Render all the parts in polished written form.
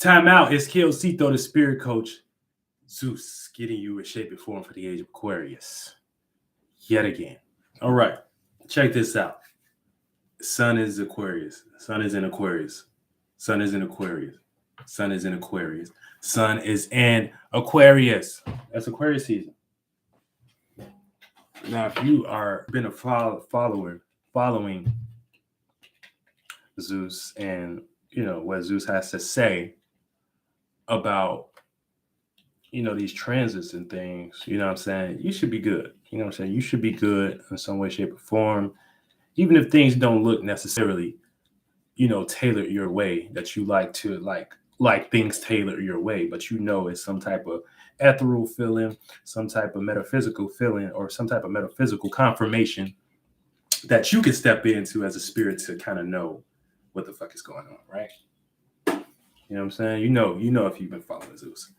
Time out. It's Calez Ceito, the spirit coach. Zeus getting you in shape and form for the age of Aquarius. Yet again. All right. Check this out. Sun is Aquarius. Sun is in Aquarius. Sun is in Aquarius. Sun is in Aquarius. Sun is in Aquarius. That's Aquarius season. Now, if you are been a following Zeus and what Zeus has to say about these transits and things, what I'm saying, you should be good. What I'm saying? You should be good in some way, shape, or form, even if things don't look necessarily, tailored your way, that you like to like things tailored your way, but it's some type of ethereal feeling, some type of metaphysical feeling, or some type of metaphysical confirmation that you can step into as a spirit to kind of know what the fuck is going on, right? You know what I'm saying? You know if you've been following Zeus.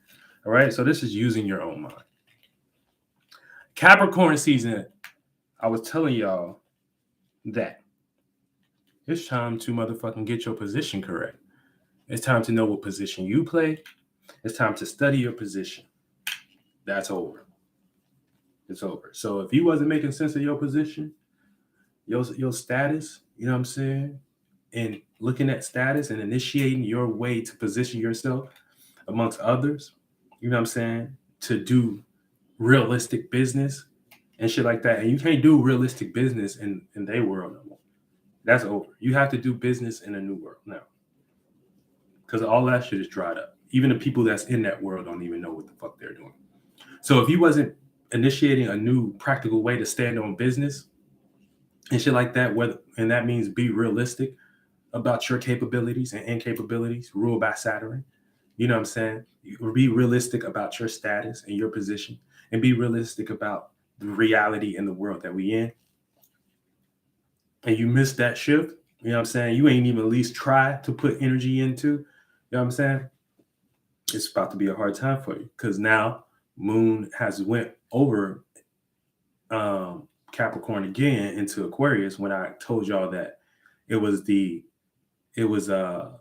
All right, so this is using your own mind. Capricorn season, I was telling y'all that it's time to motherfucking get your position correct. It's time to know what position you play. It's time to study your position. That's over. It's over. So if you wasn't making sense of your position, your status, you know what I'm saying, and looking at status and initiating your way to position yourself amongst others, you know what I'm saying, to do realistic business and shit like that. And you can't do realistic business in their world no more. That's over. You have to do business in a new world now. Because all that shit is dried up. Even the people that's in that world don't even know what the fuck they're doing. So if you wasn't initiating a new practical way to stand on business and shit like that, and that means be realistic about your capabilities and incapabilities, ruled by Saturn, you know what I'm saying? Be realistic about your status and your position, and be realistic about the reality in the world that we in. And you missed that shift, you know what I'm saying? You ain't even at least try to put energy into, you know what I'm saying? It's about to be a hard time for you, because now Moon has went over Capricorn again into Aquarius, when I told y'all that it was a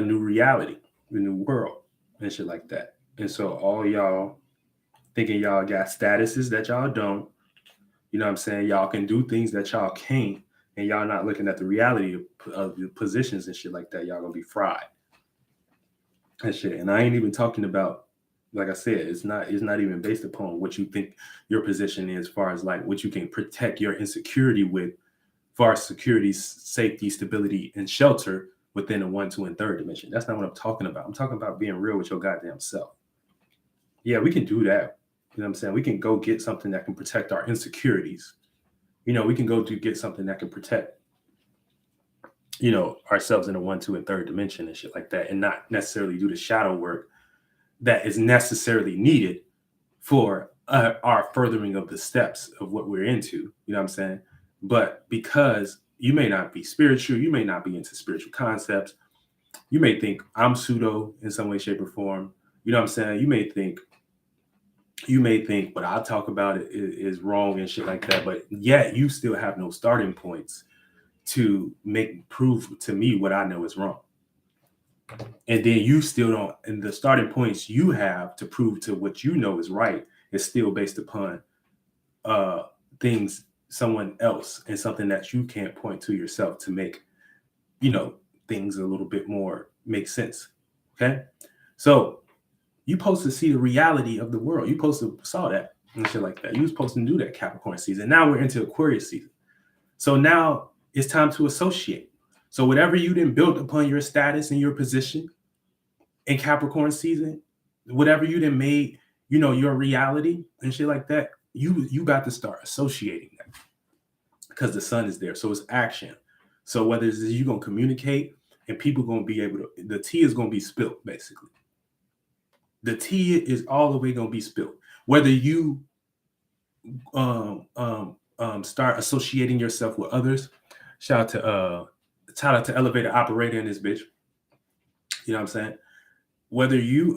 new reality, a new world and shit like that. And so all y'all thinking y'all got statuses that y'all don't, you know what I'm saying? Y'all can do things that y'all can't, and y'all not looking at the reality of the positions and shit like that. Y'all gonna be fried and shit. And I ain't even talking about, like I said, it's not even based upon what you think your position is, as far as like what you can protect your insecurity with, as far as security, safety, stability, and shelter within the 1, 2, and 3rd dimension. That's not what I'm talking about. I'm talking about being real with your goddamn self. Yeah, we can do that. You know what I'm saying? We can go get something that can protect our insecurities. We can go get something that can protect, ourselves in the 1, 2, and 3rd dimension and shit like that, and not necessarily do the shadow work that is necessarily needed for our furthering of the steps of what we're into. You know what I'm saying? But because you may not be spiritual, you may not be into spiritual concepts, you may think I'm pseudo in some way, shape, or form. You know what I'm saying? You may think what I talk about is wrong and shit like that, but yet you still have no starting points to prove to me what I know is wrong. And then you still don't, and the starting points you have to prove to what you know is right is still based upon things, someone else, and something that you can't point to yourself to make, things a little bit more make sense. Okay? So you supposed to see the reality of the world. You supposed to saw that and shit like that. You was supposed to do that Capricorn season. Now we're into Aquarius season. So now it's time to associate. So whatever you didn't build upon your status and your position in Capricorn season, whatever you didn't made, your reality and shit like that, you got to start associating that, because the sun is there. So it's action. So whether it's you gonna communicate and people gonna be able to, the tea is gonna be spilled, basically. The tea is all the way gonna be spilled. Whether you start associating yourself with others. Shout out to Elevator Operator in this bitch. You know what I'm saying? Whether you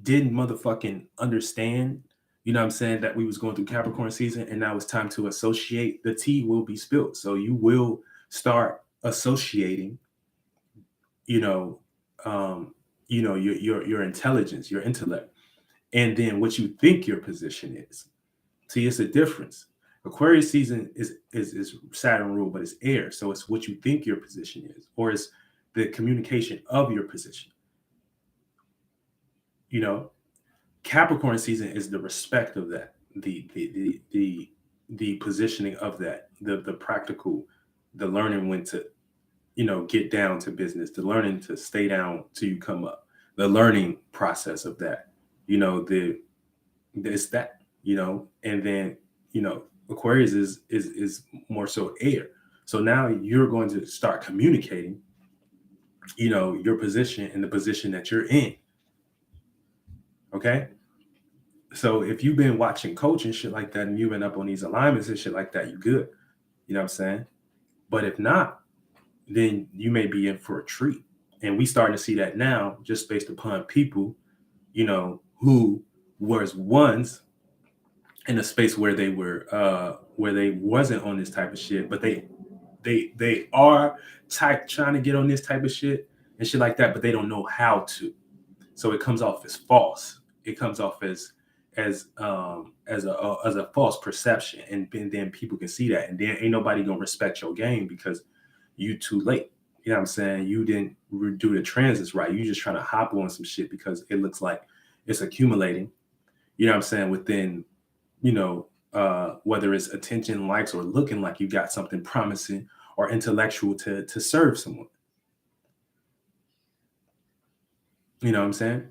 didn't motherfucking understand, you know what I'm saying, that we was going through Capricorn season, and now it's time to associate, the tea will be spilled. So you will start associating you know, your intelligence, your intellect, and then what you think your position is. See, it's a difference. Aquarius season is Saturn rule, but it's air, so it's what you think your position is, or it's the communication of your position. You know, Capricorn season is the respect of that, the positioning of that, the practical, the learning when to, get down to business, the learning to stay down till you come up, the learning process of that, it's that, and then, Aquarius is more so air. So now you're going to start communicating, your position and the position that you're in. Okay. So if you've been watching coach and shit like that, and you've been up on these alignments and shit like that, you good. You know what I'm saying? But if not, then you may be in for a treat. And we starting to see that now, just based upon people, who was once in a space where they were, where they wasn't on this type of shit, but they are trying to get on this type of shit and shit like that, but they don't know how to. So it comes off as false. It comes off as a false perception, and then people can see that, and then ain't nobody gonna respect your game because you too late. You know what I'm saying? You didn't do the transits right. You just trying to hop on some shit because it looks like it's accumulating. You know what I'm saying? Within, whether it's attention, likes, or looking like you got something promising or intellectual to serve someone. You know what I'm saying?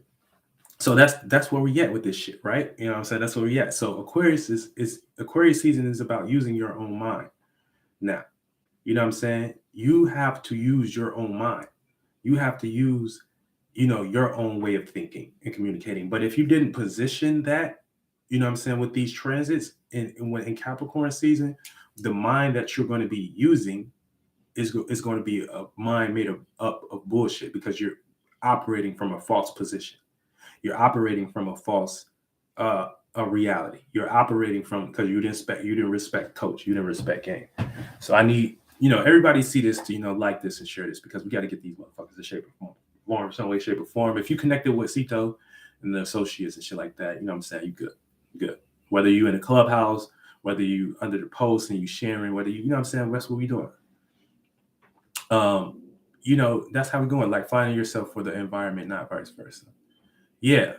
So that's where we at with this shit, right? You know what I'm saying? That's where we at. So Aquarius is Aquarius season is about using your own mind. Now, you know what I'm saying? You have to use your own mind. You have to use, your own way of thinking and communicating. But if you didn't position that, you know what I'm saying, with these transits in Capricorn season, the mind that you're going to be using is going to be a mind made up of bullshit, because you're operating from a false position. You're operating from a false a reality. You're operating from, because you didn't respect coach, you didn't respect game. So I need, everybody see this to, like this and share this, because we got to get these motherfuckers in shape or form, some way, shape, or form. If you connected with Ceito and the associates and shit like that, you know what I'm saying, you good. Good. Whether you in a clubhouse, whether you under the post and you sharing, whether you know what I'm saying, that's what we doing. That's how we going, like finding yourself for the environment, not vice versa. Yeah.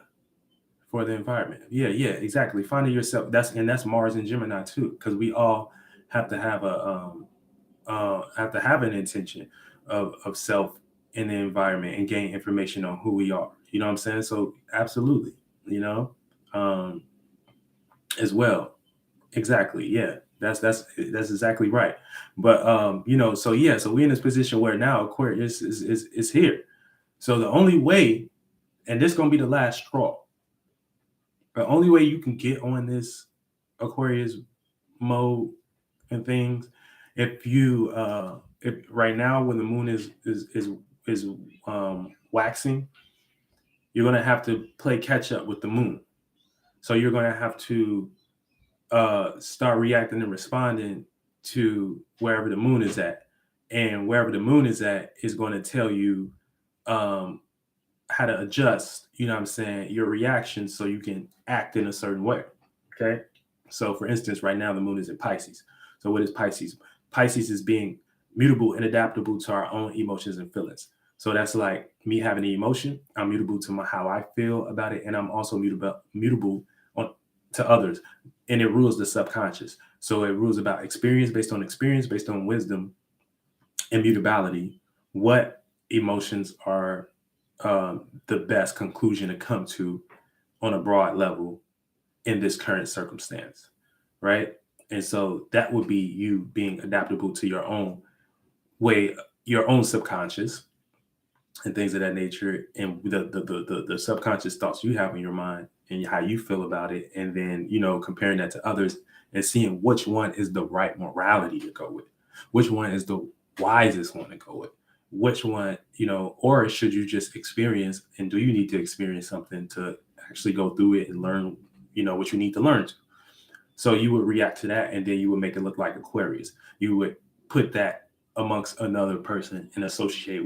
For the environment. Yeah, exactly. Finding yourself. That's Mars and Gemini too, because we all have to have an intention of self in the environment and gain information on who we are. You know what I'm saying? So absolutely, as well. Exactly. Yeah. That's exactly right. But so we're in this position where now Aquarius is here. So the only way, and this is gonna be the last straw, the only way you can get on this Aquarius mode and things, if right now when the moon is waxing, you're gonna have to play catch up with the moon. So you're gonna have to start reacting and responding to wherever the moon is at, and wherever the moon is at is going to tell you how to adjust, you know what I'm saying, your reaction so you can act in a certain way. Okay. So for instance, right now the moon is in Pisces. So what is Pisces? Pisces is being mutable and adaptable to our own emotions and feelings. So that's like me having an emotion. I'm mutable to how I feel about it, and I'm also mutable to others. And it rules the subconscious. So it rules about experience, based on wisdom, and mutability. What emotions are the best conclusion to come to on a broad level in this current circumstance, right? And so that would be you being adaptable to your own way, your own subconscious and things of that nature, and the subconscious thoughts you have in your mind and how you feel about it, and then comparing that to others and seeing which one is the right morality to go with, which one is the wisest one to go with, which one, or should you just experience, and do you need to experience something to actually go through it and learn, what you need to learn to. So you would react to that, and then you would make it look like Aquarius. You would put that amongst another person and associate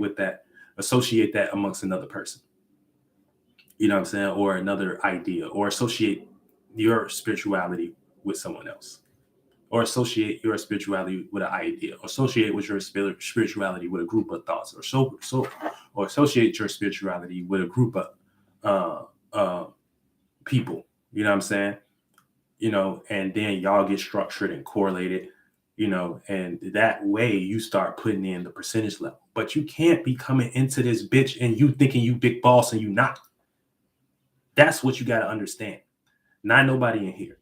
associate that amongst another person. You know what I'm saying? Or another idea, or associate your spirituality with someone else, or associate your spirituality with an idea, or associate with your spirituality with a group of thoughts, or associate your spirituality with a group of people. You know what I'm saying? And then y'all get structured and correlated, and that way you start putting in the percentage level. But you can't be coming into this bitch and you thinking you big boss and you not. That's what you got to understand. Not nobody in here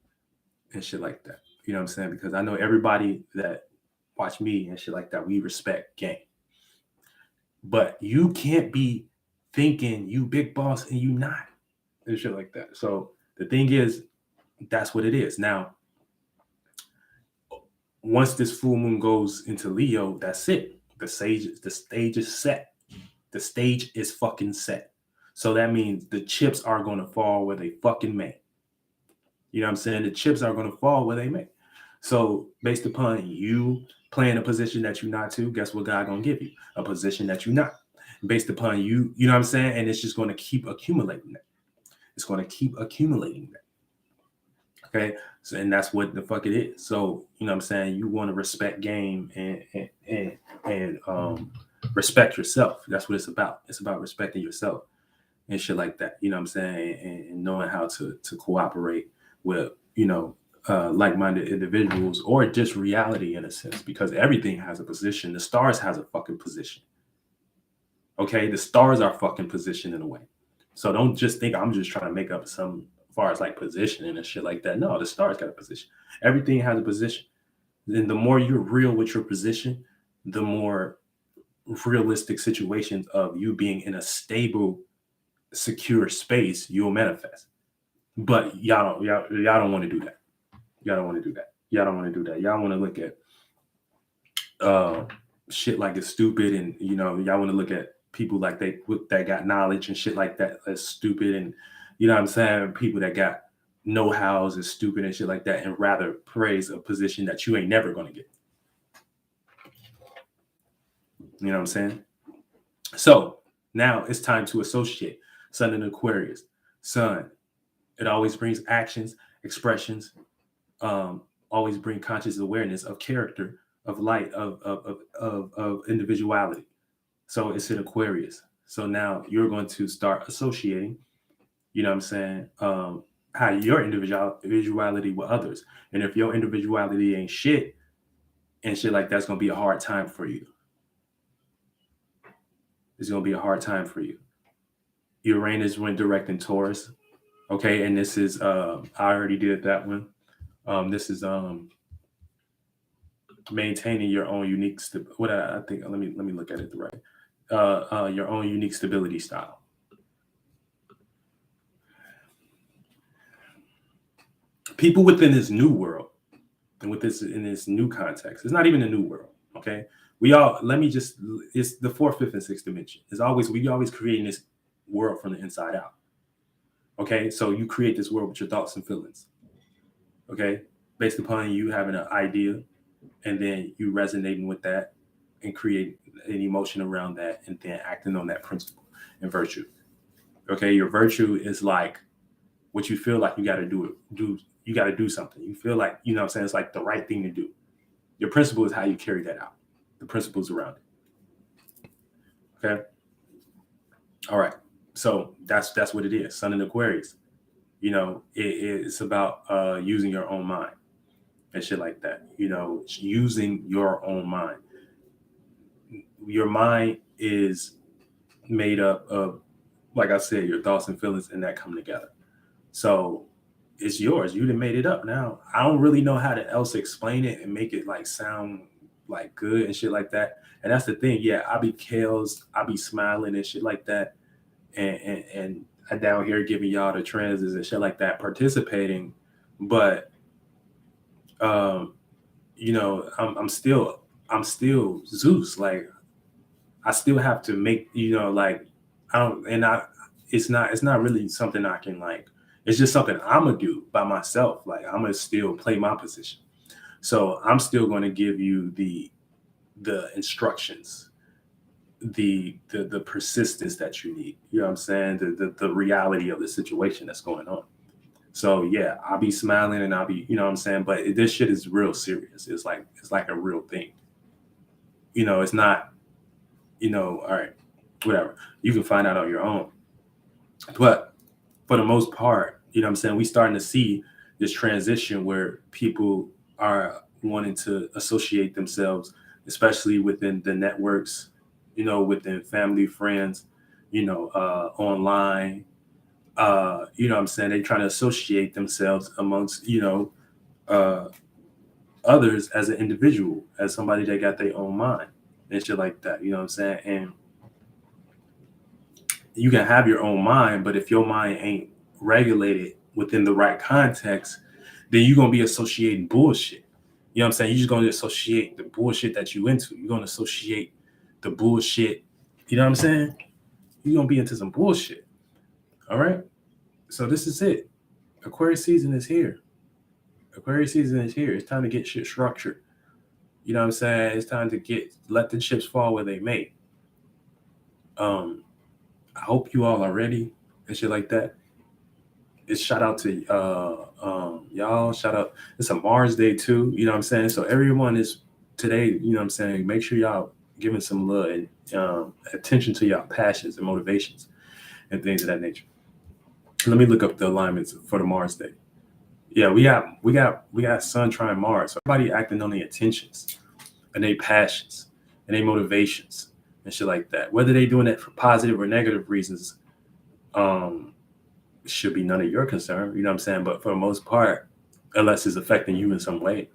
and shit like that. You know what I'm saying? Because I know everybody that watch me and shit like that, we respect game. But you can't be thinking you big boss and you not and shit like that. So the thing is, that's what it is. Now, once this full moon goes into Leo, that's it. The stage is set. The stage is fucking set. So that means the chips are going to fall where they fucking may. You know what I'm saying? The chips are going to fall where they may. So based upon you playing a position that you're not to, guess what God going to give you? A position that you're not. Based upon you, you know what I'm saying? And it's just going to keep accumulating that. It's going to keep accumulating that. Okay, so and that's what the fuck it is. So you know what I'm saying, you want to respect game and respect yourself. That's what it's about. It's about respecting yourself and shit like that. You know what I'm saying, and knowing how to cooperate with like-minded individuals, or just reality in a sense, because everything has a position. The stars has a fucking position. Okay, the stars are fucking positioned in a way. So don't just think I'm just trying to make up some. As far as like positioning and shit like that. No, the stars got a position. Everything has a position. Then the more you're real with your position, the more realistic situations of you being in a stable, secure space you'll manifest. But y'all don't want to do that. Y'all don't want to do that. Y'all don't want to do that. Y'all want to look at shit like it's stupid, and y'all want to look at people like that got knowledge and shit like that as stupid, and you know what I'm saying? People that got know-hows is stupid and shit like that, and rather praise a position that you ain't never going to get. You know what I'm saying? So now it's time to associate. Sun in Aquarius. Sun, it always brings actions, expressions, always bring conscious awareness of character, of light, of individuality. So it's in Aquarius. So now you're going to start associating, you know what I'm saying, how your individuality with others. And if your individuality ain't shit and shit like that's going to be a hard time for you. It's going to be a hard time for you. Uranus went direct in Taurus. Okay, and this is, I already did that one. This is maintaining your own unique, I think, let me look at it right. Your own unique stability style. People within this new world and in this new context, it's not even a new world. Okay. It's the fourth, fifth, and sixth dimension. We always creating this world from the inside out. Okay. So you create this world with your thoughts and feelings. Okay. Based upon you having an idea and then you resonating with that and create an emotion around that and then acting on that principle and virtue. Okay. Your virtue is like what you feel like you got to do. You got to do something. You feel like, you know what I'm saying? It's like the right thing to do. Your principle is how you carry that out. The principles around it. Okay. All right. So that's what it is. Sun in Aquarius. It's about using your own mind and shit like that. Using your own mind. Your mind is made up of, like I said, your thoughts and feelings, and that come together. So it's yours. You done made it up. Now I don't really know how to else explain it and make it like sound like good and shit like that. And that's the thing. Yeah, I be Calez, I be smiling and shit like that, and I down here giving y'all the transits and shit like that, participating. But I'm still Zeus. Like I still have to make it's not really something I can like. It's just something I'm going to do by myself. Like I'm going to still play my position. So I'm still going to give you the instructions the persistence that you need. You know what I'm saying? The reality of the situation that's going on. So yeah, I'll be smiling and I'll be, you know what I'm saying? But this shit is real serious. It's like a real thing. You know, it's not, you know, all right, whatever. You can find out on your own. But for the most part, you know what I'm saying, we starting to see this transition where people are wanting to associate themselves, especially within the networks, you know, within family, friends, you know, online. You know what I'm saying? They trying to associate themselves amongst, you know, uh, others as an individual, as somebody that got their own mind and shit like that. You know what I'm saying? And you can have your own mind, but if your mind ain't regulated within the right context, then you're gonna be associating bullshit. You know what I'm saying? You're just gonna associate the bullshit that you into. You're gonna associate the bullshit. You know what I'm saying? You're gonna be into some bullshit. All right. So this is it. Aquarius season is here. Aquarius season is here. It's time to get shit structured. You know what I'm saying? It's time to let the chips fall where they may. I hope you all are ready and shit like that. It's shout out to y'all. Shout out. It's a Mars Day too. You know what I'm saying? So everyone is today. You know what I'm saying? Make sure y'all giving some love and attention to y'all passions and motivations and things of that nature. Let me look up the alignments for the Mars Day. Yeah, we got Sun trying Mars. So everybody acting on their intentions and their passions and their motivations and shit like that. Whether they doing it for positive or negative reasons, um, should be none of your concern. You know what I'm saying? But for the most part, unless it's affecting you in some way.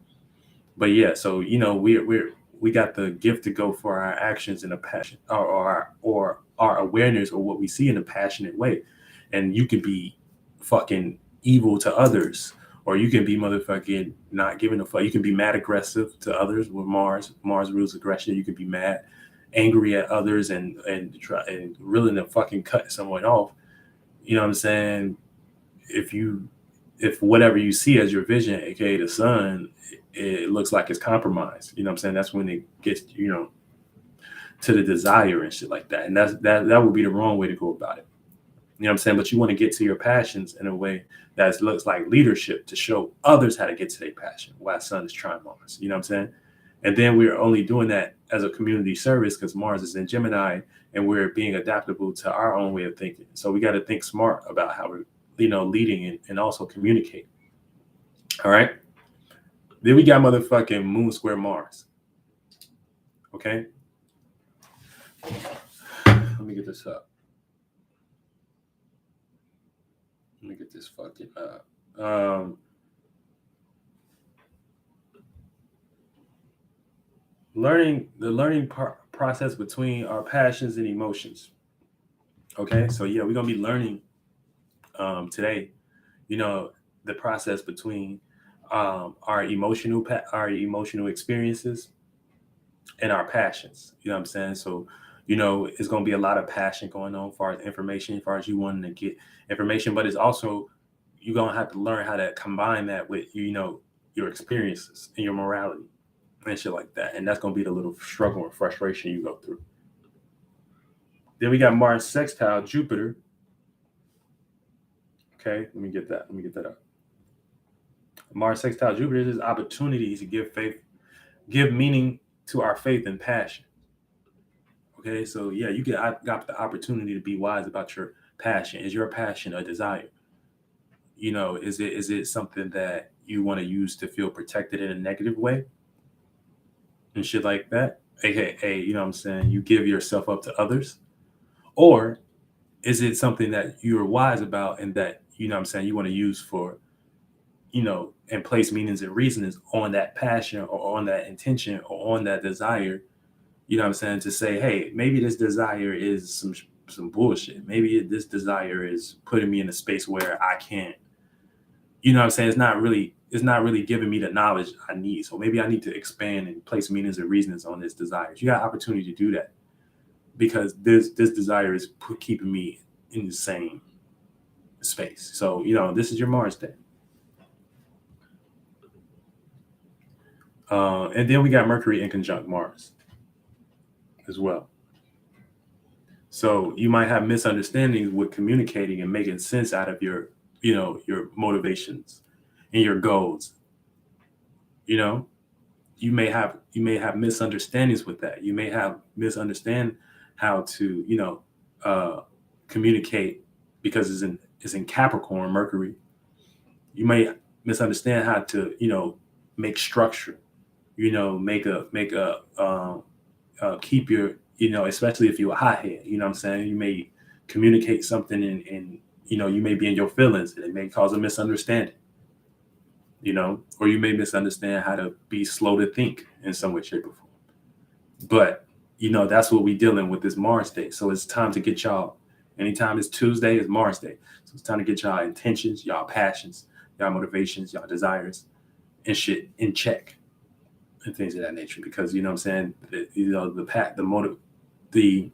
But yeah, so you know, we got the gift to go for our actions in a passion or our awareness or what we see in a passionate way. And you can be fucking evil to others, or you can be motherfucking not giving a fuck. You can be mad aggressive to others with Mars. Mars rules aggression. You can be mad, angry at others, and try and willing to fucking cut someone off. You know what I'm saying? If you if whatever you see as your vision, aka the sun, it looks like it's compromised. You know what I'm saying? That's when it gets, you know, to the desire and shit like that. And that would be the wrong way to go about it. You know what I'm saying? But you want to get to your passions in a way that looks like leadership to show others how to get to their passion. Why Sun is trying Mars. You know what I'm saying? And then we're only doing that as a community service because Mars is in Gemini and we're being adaptable to our own way of thinking. So we got to think smart about how we're, you know, leading and also communicate. All right. Then we got motherfucking Moon Square Mars. Okay. Let me get this up. Let me get this fucking up. Learning process between our passions and emotions. Okay. So yeah, we're gonna be learning today, you know, the process between our emotional experiences and our passions. You know what I'm saying? So, you know, it's going to be a lot of passion going on as far as information, as far as you wanting to get information, but it's also you're going to have to learn how to combine that with, you know, your experiences and your morality and shit like that. And that's going to be the little struggle and frustration you go through. Then we got Mars sextile Jupiter. Okay, let me get that up. Mars sextile Jupiter is opportunities to give meaning to our faith and passion. Okay, so yeah, you got the opportunity to be wise about your passion. Is your passion a desire? You know, is it something that you want to use to feel protected in a negative way and shit like that? AKA, you know what I'm saying? You give yourself up to others, or is it something that you're wise about and that you know what I'm saying you want to use for, you know, and place meanings and reasons on that passion or on that intention or on that desire. You know what I'm saying? To say, hey, maybe this desire is some bullshit. Maybe this desire is putting me in a space where I can't, you know what I'm saying? It's not really giving me the knowledge I need. So maybe I need to expand and place meanings and reasons on this desire. You got opportunity to do that because this desire is keeping me in the same space. So, you know, this is your Mars day. And then we got Mercury in conjunct Mars as well. So you might have misunderstandings with communicating and making sense out of your, your motivations and your goals. You know, you may have misunderstandings with that. You may have misunderstand how to, communicate because it's in Capricorn, Mercury. You may misunderstand how to, make structure, keep your, especially if you're a hothead, what I'm saying? You may communicate something and you may be in your feelings and it may cause a misunderstanding, or you may misunderstand how to be slow to think in some way, shape, or form. But, that's what we dealing with this Mars day. So it's time to get y'all, anytime it's Tuesday, it's Mars day. So it's time to get y'all intentions, y'all passions, y'all motivations, y'all desires and shit in check and things of that nature. Because, what I'm saying, the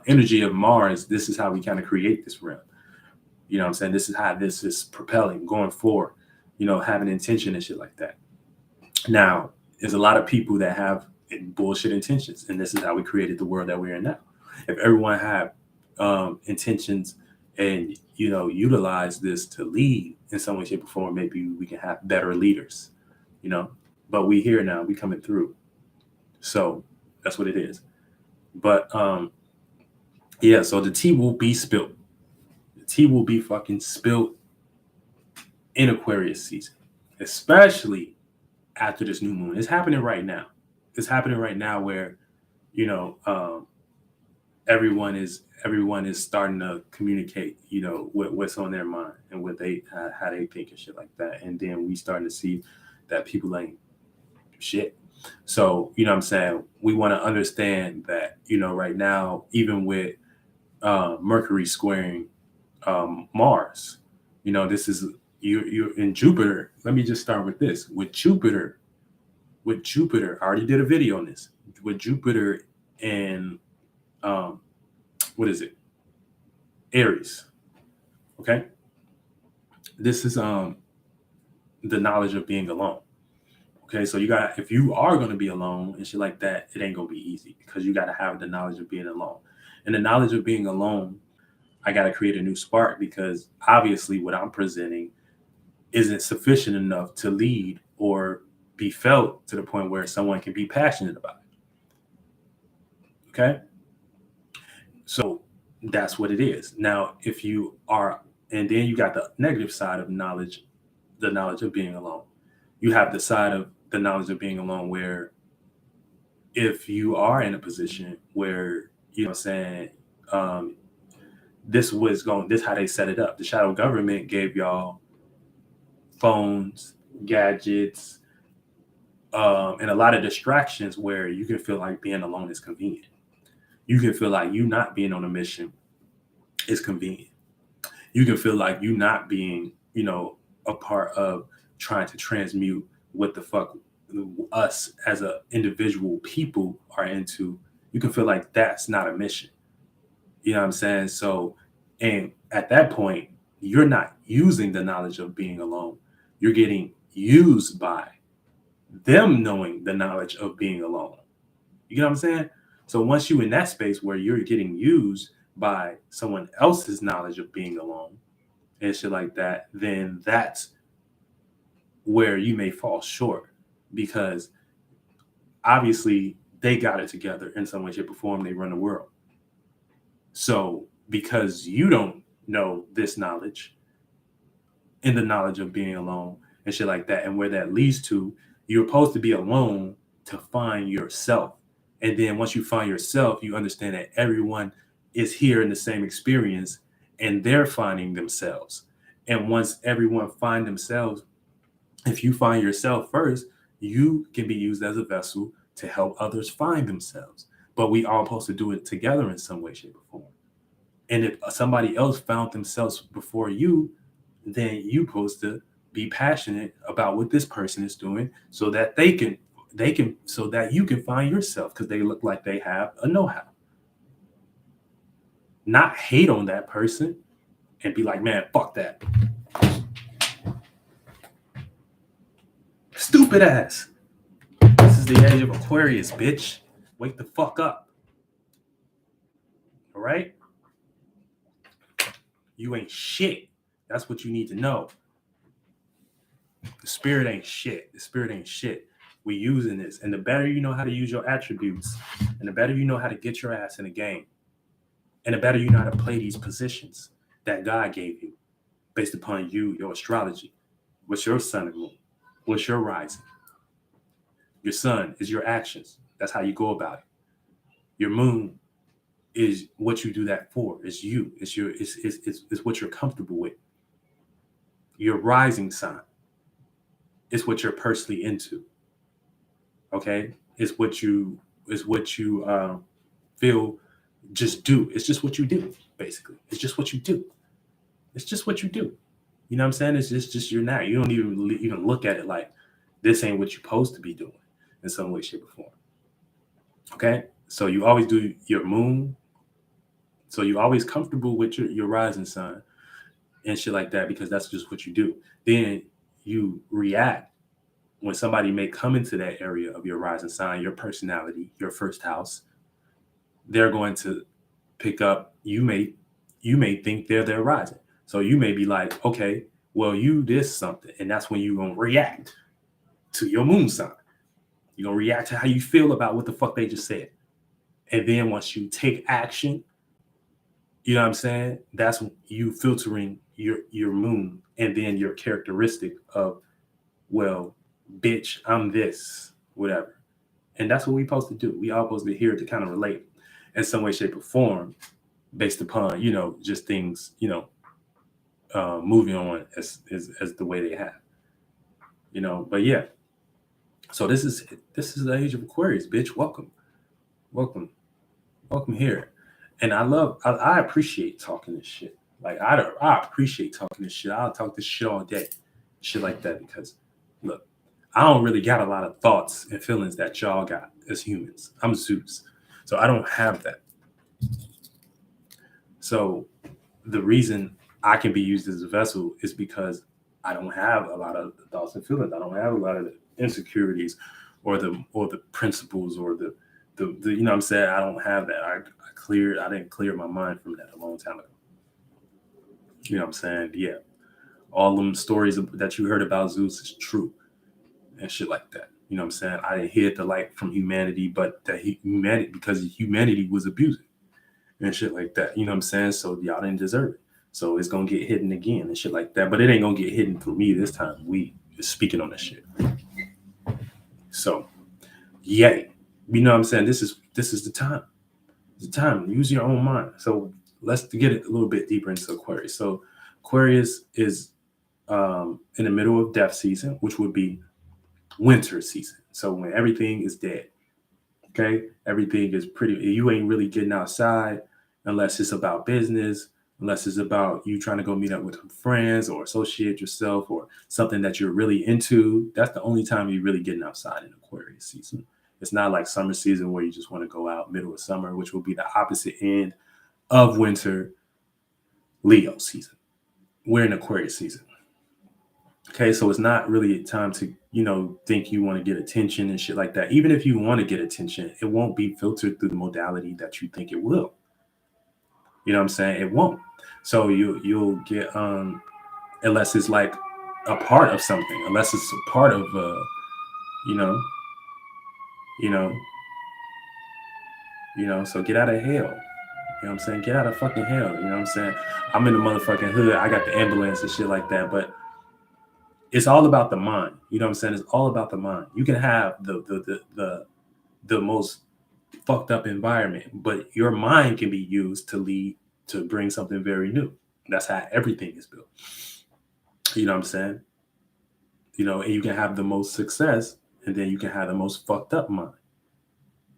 energy of Mars, this is how we kind of create this realm. What I'm saying? This is how this is propelling, going forward, having intention and shit like that. Now, there's a lot of people that have bullshit intentions, and this is how we created the world that we're in now. If everyone had intentions and, utilize this to lead in some way, shape, or form, maybe we can have better leaders, But we here now, we coming through. So that's what it is. But yeah, so the tea will be spilled. The tea will be fucking spilled in Aquarius season, especially after this new moon. It's happening right now. It's happening right now where, everyone is starting to communicate, what's on their mind and what they how they think and shit like that. And then we starting to see that people ain't shit. So, what I'm saying? We want to understand that, right now, even with Mercury squaring Mars, this is you're in Jupiter. Let me just start with this. With Jupiter, I already did a video on this. With Jupiter and what is it? Aries. Okay. This is the knowledge of being alone. Okay, so if you are going to be alone and shit like that, it ain't going to be easy because you got to have the knowledge of being alone. And the knowledge of being alone, I got to create a new spark because obviously what I'm presenting isn't sufficient enough to lead or be felt to the point where someone can be passionate about it. Okay, so that's what it is. Now, if you are, and then you got the negative side of knowledge, the knowledge of being alone. You have the side of the knowledge of being alone where if you are in a position where, this how they set it up. The shadow government gave y'all phones, gadgets, and a lot of distractions where you can feel like being alone is convenient. You can feel like you not being on a mission is convenient. You can feel like you not being, a part of trying to transmute what the fuck us as a individual people are into. You can feel like that's not a mission. You know what I'm saying? So, and at that point, you're not using the knowledge of being alone. You're getting used by them knowing the knowledge of being alone. You know what I'm saying? So once you're in that space where you're getting used by someone else's knowledge of being alone and shit like that, then that's where you may fall short because obviously they got it together in some way, shape, or form. They run the world. So because you don't know this knowledge and the knowledge of being alone and shit like that, and where that leads to, you're supposed to be alone to find yourself. And then once you find yourself, you understand that everyone is here in the same experience and they're finding themselves. And once everyone find themselves, if you find yourself first, you can be used as a vessel to help others find themselves. But we all supposed to do it together in some way, shape, or form. And if somebody else found themselves before you, then you're supposed to be passionate about what this person is doing so that so that you can find yourself because they look like they have a know-how. Not hate on that person and be like, man, fuck that. Stupid ass. This is the age of Aquarius, bitch. Wake the fuck up. All right? You ain't shit. That's what you need to know. The spirit ain't shit. The spirit ain't shit. We using this. And the better you know how to use your attributes, and the better you know how to get your ass in the game, and the better you know how to play these positions that God gave you based upon you, your astrology. What's your sun and moon? What's your rising? Your sun is your actions. That's how you go about it. Your moon is what you do that for. It's you. It's what you're comfortable with. Your rising sign is what you're personally into. Okay, it's what you feel. Just do. It's just what you do. Basically, it's just what you do. It's just what you do. You know what I'm saying? It's just you're not. You don't even look at it like this ain't what you're supposed to be doing in some way, shape, or form. Okay, so you always do your moon. So you're always comfortable with your rising sign and shit like that because that's just what you do. Then you react when somebody may come into that area of your rising sign, your personality, your first house. They're going to pick up. You may think they're their rising, so you may be like, okay, well, you this something, and that's when you're gonna react to your moon sign. You're gonna react to how you feel about what the fuck they just said, and then once you take action, you know what I'm saying? That's you filtering your moon and then your characteristic of, well, bitch, I'm this, whatever. And that's what we're supposed to do. We all supposed to be here to kind of relate in some way, shape, or form based upon, just things, moving on as the way they have. But yeah. So this is the age of Aquarius, bitch. Welcome. Welcome here. And I appreciate talking this shit. Like I appreciate talking this shit. I'll talk this shit all day, shit like that. Because look, I don't really got a lot of thoughts and feelings that y'all got as humans. I'm Zeus, so I don't have that. So the reason I can be used as a vessel is because I don't have a lot of thoughts and feelings. I don't have a lot of insecurities or the principles or the you know what I'm saying? I don't have that. I didn't clear my mind from that a long time ago. You know what I'm saying? Yeah. All them stories that you heard about Zeus is true and shit like that. You know what I'm saying? I didn't hid the light from humanity, but because humanity was abusing and shit like that. You know what I'm saying? So y'all didn't deserve it. So it's gonna get hidden again and shit like that. But it ain't gonna get hidden for me this time. We is speaking on this shit. So yay. You know what I'm saying? This is the time. It's the time. Use your own mind. So let's get it a little bit deeper into Aquarius. So Aquarius is in the middle of death season, which would be winter season. So when everything is dead. Okay, everything is pretty. You ain't really getting outside unless it's about business, unless it's about you trying to go meet up with some friends or associate yourself or something that you're really into. That's the only time you're really getting outside in Aquarius season. It's not like summer season where you just want to go out middle of summer, which will be the opposite end of winter, Leo season. We're in Aquarius season. Okay, so it's not really a time to, think you want to get attention and shit like that. Even if you want to get attention, it won't be filtered through the modality that you think it will. You know what I'm saying? It won't. So you'll get unless it's like a part of something, unless it's a part of so get out of hell. You know what I'm saying? Get out of fucking hell. You know what I'm saying? I'm in the motherfucking hood. I got the ambulance and shit like that, but it's all about the mind. You know what I'm saying? It's all about the mind. You can have the most fucked up environment, but your mind can be used to lead to bring something very new. That's how everything is built. You know what I'm saying? And you can have the most success, and then you can have the most fucked up mind,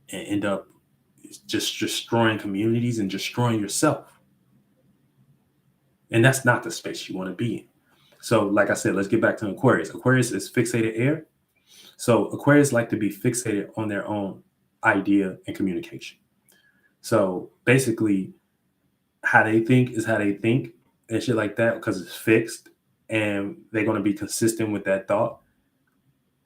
and end up just destroying communities and destroying yourself. And that's not the space you want to be in. So, like I said, let's get back to Aquarius. Aquarius is fixated air. So Aquarius like to be fixated on their own idea and communication. So basically, how they think is how they think and shit like that, because it's fixed, and they're going to be consistent with that thought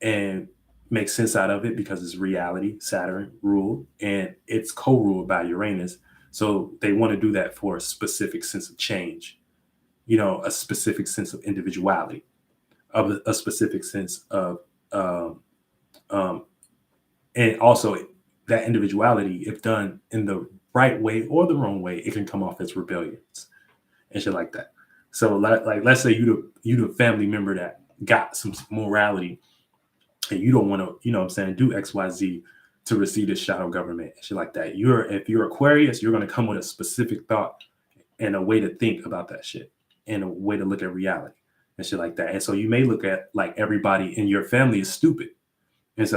and make sense out of it because it's reality. Saturn ruled, and it's co-ruled by Uranus. So they want to do that for a specific sense of change, a specific sense of individuality, of a specific sense of, um, um, and also that individuality, if done in the right way or the wrong way, it can come off as rebellions and shit like that. So like let's say you the family member that got some morality and you don't want to, what I'm saying, do XYZ to receive this shadow government and shit like that. If you're Aquarius, you're gonna come with a specific thought and a way to think about that shit and a way to look at reality and shit like that. And so you may look at like everybody in your family is stupid and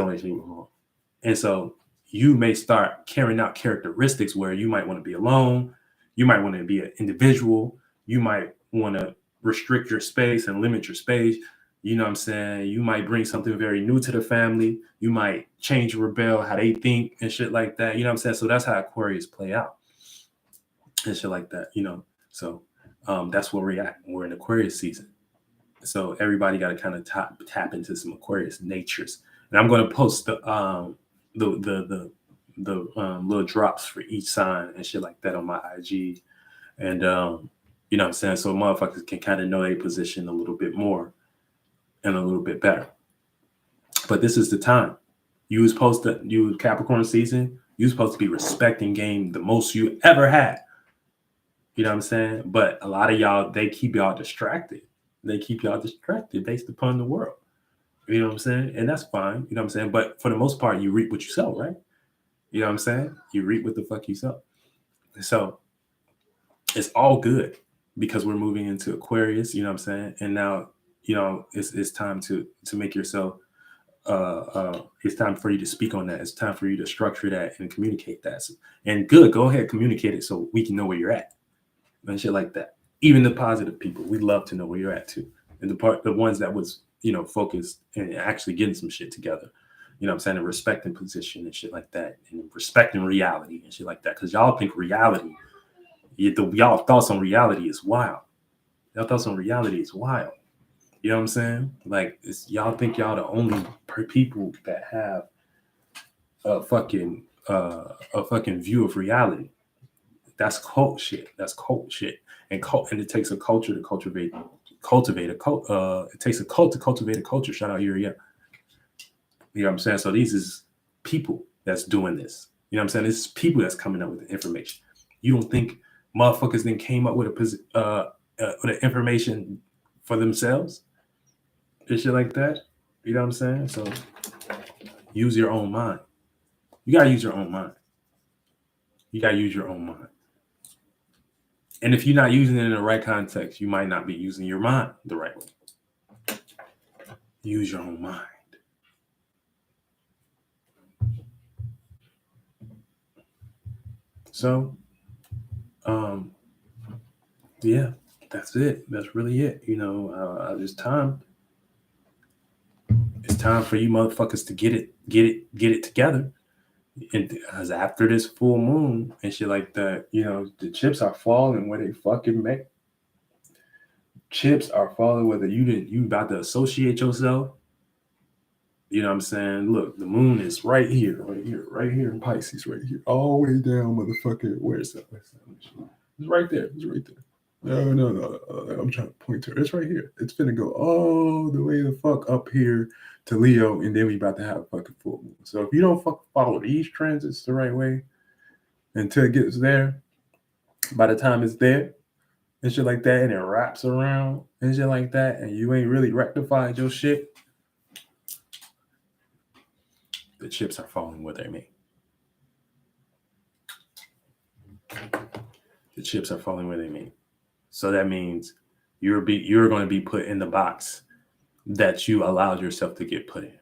so you may start carrying out characteristics where you might want to be alone, you might want to be an individual, you might want to restrict your space and limit your space. You know what I'm saying? You might bring something very new to the family. You might change or rebel how they think and shit like that. You know what I'm saying? So that's how Aquarius play out and shit like that, So that's where we're at. We're in Aquarius season. So everybody got to kind of tap into some Aquarius natures. And I'm going to post the little drops for each sign and shit like that on my IG. And you know what I'm saying? So motherfuckers can kind of know their position a little bit more and a little bit better. But this is the time. You Capricorn season, you was supposed to be respecting game the most you ever had. You know what I'm saying? But a lot of y'all, they keep y'all distracted. They keep y'all distracted based upon the world. You know what I'm saying? And that's fine. You know what I'm saying? But for the most part, you reap what you sow, right? You know what I'm saying? You reap what the fuck you sow. So it's all good because we're moving into Aquarius, you know what I'm saying? And now, it's time to make yourself, it's time for you to speak on that. It's time for you to structure that and communicate that. And good, go ahead, communicate it so we can know where you're at and shit like that. Even the positive people, we love to know where you're at too. And the ones that was, focused and actually getting some shit together. You know what I'm saying? And respecting position and shit like that. And respecting reality and shit like that. Because y'all think reality, y'all thoughts on reality is wild. Y'all thoughts on reality is wild. You know what I'm saying? Like, y'all think y'all the only people that have a fucking view of reality. That's cult shit. That's cult shit. And it takes a culture to cultivate a cult. It takes a cult to cultivate a culture. Shout out Uriah. You know what I'm saying? So these is people that's doing this. You know what I'm saying? This is people that's coming up with the information. You don't think motherfuckers then came up with with information for themselves and shit like that? You know what I'm saying? So use your own mind. You gotta use your own mind. You gotta use your own mind. And if you're not using it in the right context, you might not be using your mind the right way. Use your own mind. So, yeah, that's it. That's really it. It's time. It's time for you motherfuckers to get it together. And because after this full moon and shit like that, the chips are falling where they fucking make. Chips are falling whether you about to associate yourself. You know what I'm saying? Look, the moon is right here in Pisces, right here, all the way down, motherfucker. Where's that? It's right there. It's right there. No. I'm trying to point to it. It's right here. It's finna go all the way the fuck up here to Leo, and then we about to have a fucking full moon. So if you don't fucking follow these transits the right way until it gets there, by the time it's there and shit like that, and it wraps around and shit like that, and you ain't really rectified your shit, the chips are falling where they may. The chips are falling where they may. So that means you're going to be put in the box that you allowed yourself to get put in.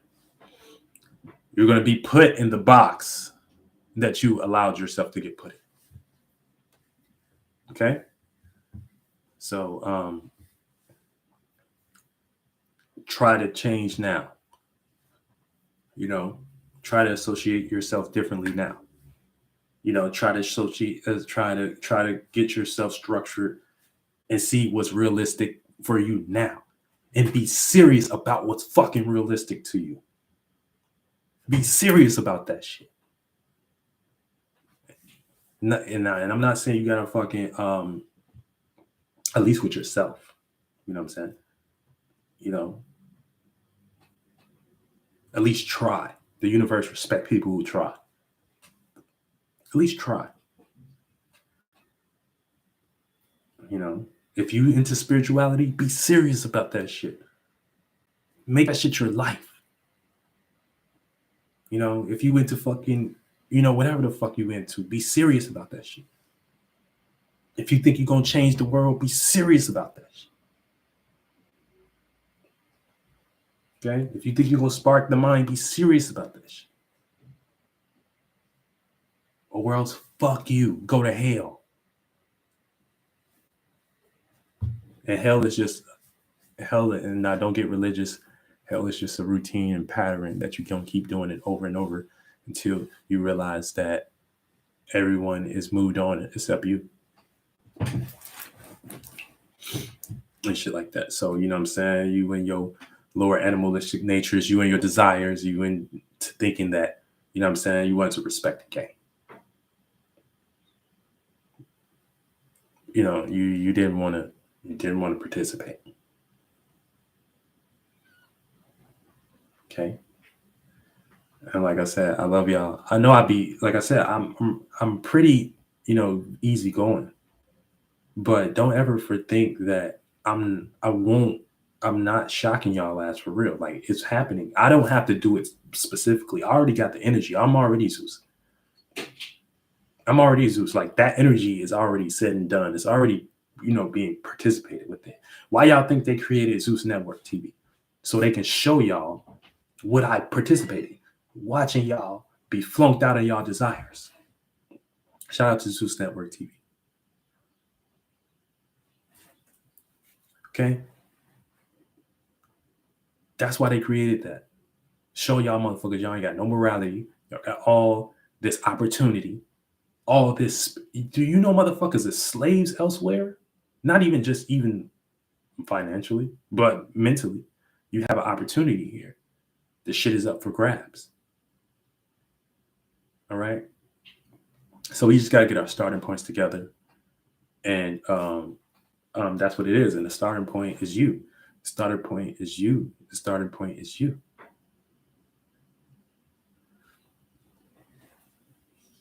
You're going to be put in the box that you allowed yourself to get put in. Okay? So try to change now. Try to associate yourself differently now. Try to associate, try to get yourself structured and see what's realistic for you now. And be serious about what's fucking realistic to you. Be serious about that shit. And I'm not saying you gotta fucking at least with yourself. You know what I'm saying? You know, at least try. The universe respect people who try. At least try. You know, if you into spirituality, be serious about that shit. Make that shit your life. You know, if you into fucking, whatever the fuck you into, be serious about that shit. If you think you're gonna change the world, be serious about that shit. Okay? If you think you're gonna spark the mind, be serious about that shit. Or else, fuck you. Go to hell. And hell is just hell, and now don't get religious. Hell is just a routine and pattern that you can keep doing it over and over until you realize that everyone is moved on except you. And shit like that. So, you know what I'm saying? You and your lower animalistic natures, you and your desires, you into thinking that, you know what I'm saying, you want to respect the game. You know, you didn't want to participate. Okay. And like I said, I love y'all. I know like I said, I'm pretty, easygoing. But don't ever think that I'm not shocking y'all ass for real. Like, it's happening. I don't have to do it specifically. I already got the energy. I'm already Zeus. Like, that energy is already said and done. It's already, being participated with it. Why y'all think they created Zeus Network TV? So they can show y'all what I participated in, watching y'all be flunked out of y'all desires. Shout out to Zeus Network TV. Okay? That's why they created that. Show y'all motherfuckers y'all ain't got no morality. Y'all got all this opportunity. All this. Do you know motherfuckers are slaves elsewhere? Not even just even financially, but mentally. You have an opportunity here. The shit is up for grabs. All right? So we just got to get our starting points together. And that's what it is. And the starting point is you. The starting point is you. The starting point is you.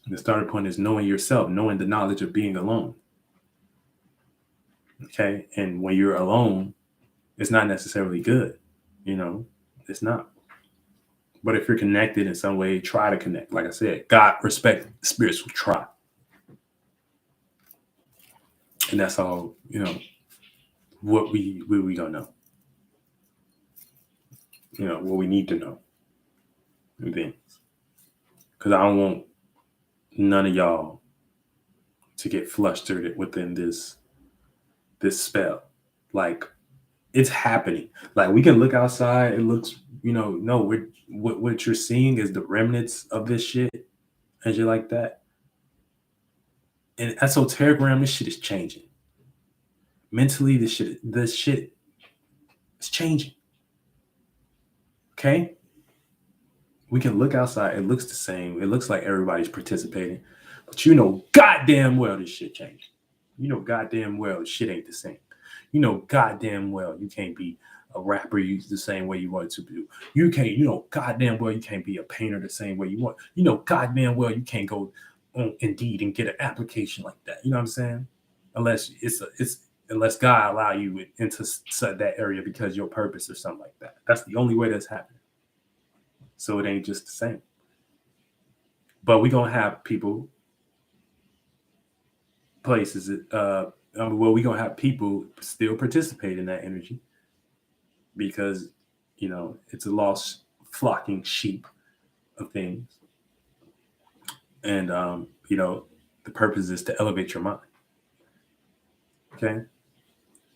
The starting point is knowing yourself, knowing the knowledge of being alone. Okay. And when you're alone, it's not necessarily good. It's not. But if you're connected in some way, try to connect. Like I said, God respect spirits will try. And that's all, what we gonna know. What we need to know. And things. Because I don't want none of y'all to get flustered within this spell. Like, it's happening. Like, we can look outside. It looks, no, what you're seeing is the remnants of this shit and shit like that. And esoteric, this shit is changing. Mentally, this shit is changing. Okay? We can look outside. It looks the same. It looks like everybody's participating. But goddamn well this shit changing. Goddamn well this shit ain't the same. Goddamn well you can't be a rapper the same way you want to do. You can't, goddamn well you can't be a painter the same way you want. Goddamn well you can't go on Indeed and get an application like that. You know what I'm saying? Unless unless God allow you into that area because your purpose or something like that. That's the only way that's happening. So it ain't just the same. But we're gonna have people, places, we're gonna have people still participate in that energy because it's a lost flocking sheep of things. And the purpose is to elevate your mind. Okay.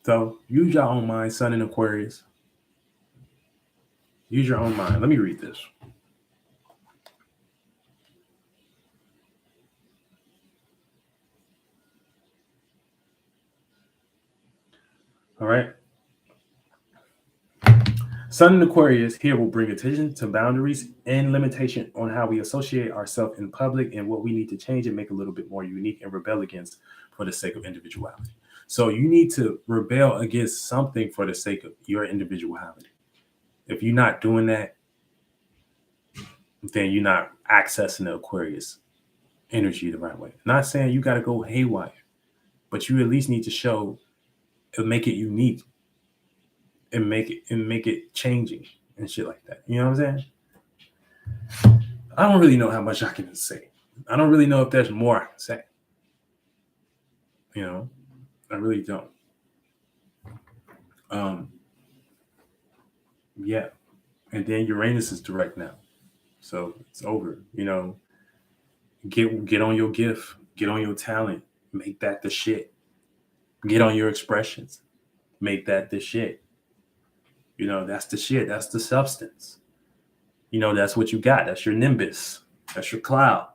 So use your own mind, Sun in Aquarius. Use your own mind. Let me read this. All right. Sun in Aquarius here will bring attention to boundaries and limitation on how we associate ourselves in public and what we need to change and make a little bit more unique and rebel against for the sake of individuality. So you need to rebel against something for the sake of your individuality. If you're not doing that, then you're not accessing the Aquarius energy the right way. Not saying you got to go haywire, but you at least need to show and make it unique and make it changing and shit like that. You know what I'm saying? I don't really know how much I can say. I don't really know if there's more I can say. You know, I really don't. Yeah. And then Uranus is direct now. So it's over. You know, get on your gift, get on your talent, make that the shit. Get on your expressions, make that the shit. You know, that's the shit. That's the substance. You know, that's what you got. That's your nimbus. That's your cloud.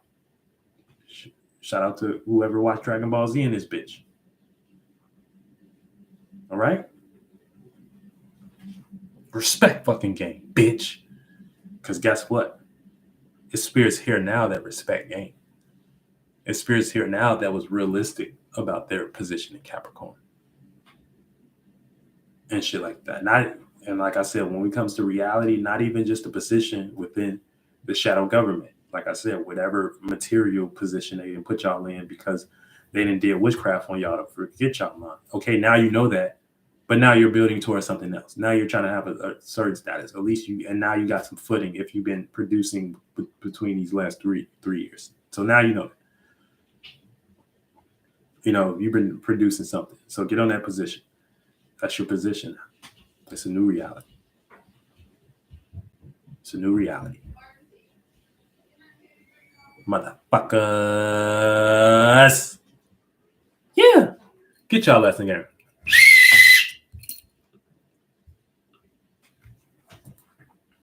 Shout out to whoever watched Dragon Ball Z in this bitch. All right? Respect fucking game, bitch. Because guess what? It's spirits here now that respect game. It's spirits here now that was realistic about their position in Capricorn. And shit like that. And like I said, when it comes to reality, not even just a position within the shadow government. Like I said, whatever material position they didn't put y'all in because they didn't did witchcraft on y'all to forget y'all on. Okay, now you know that. But now you're building towards something else. Now you're trying to have a certain status. At least and now you got some footing if you've been producing between these last three years. So now you know that. You know, you've been producing something. So get on that position. That's your position. It's a new reality. It's a new reality. Motherfuckers. Yeah. Get y'all lesson game.